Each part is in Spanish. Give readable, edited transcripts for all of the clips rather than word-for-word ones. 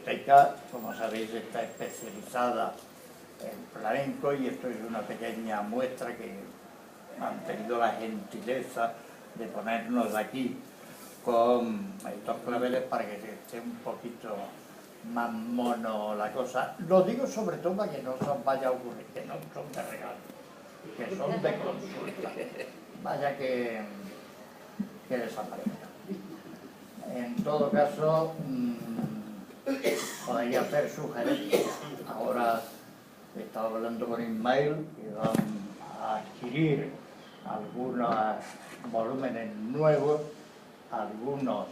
biblioteca, como sabéis, está especializada en flamenco y esto es una pequeña muestra que han tenido la gentileza de ponernos aquí con estos claveles para que esté un poquito más mono la cosa. Lo digo sobre todo para que no se os vaya a ocurrir, que no son de regalo, que son de consulta. Vaya que desaparezca. En todo caso, podría hacer sugerencias. Ahora he estado hablando con Ismael que van a adquirir algunos volúmenes nuevos, algunos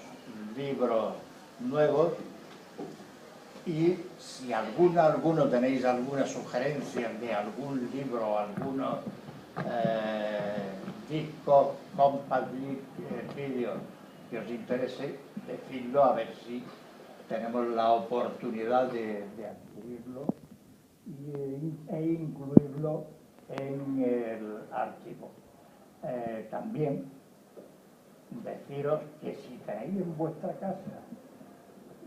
libros nuevos, y si alguno tenéis alguna sugerencia de algún libro, algunos discos, compact vídeos que os interese, decidlo a ver si tenemos la oportunidad de adquirirlo e incluirlo en el archivo. También deciros que si tenéis en vuestra casa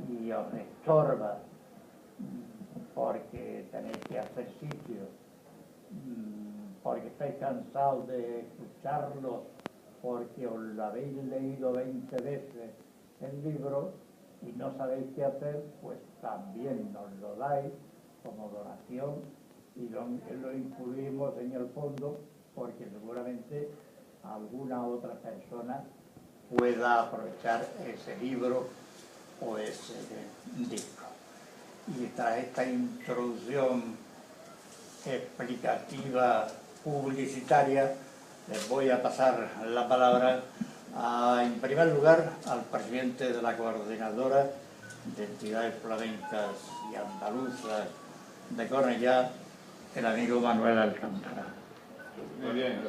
y os estorba porque tenéis que hacer sitio, porque estáis cansados de escucharlo, porque os lo habéis leído 20 veces el libro y no sabéis qué hacer, pues también nos lo dais como donación y lo incluimos en el fondo, porque seguramente alguna otra persona pueda aprovechar ese libro o ese disco. Y tras esta introducción explicativa publicitaria, les voy a pasar la palabra en primer lugar al presidente de la Coordinadora de Entidades Flamencas y Andaluzas de Cornellá, el amigo Manuel Alcántara. Muy bien,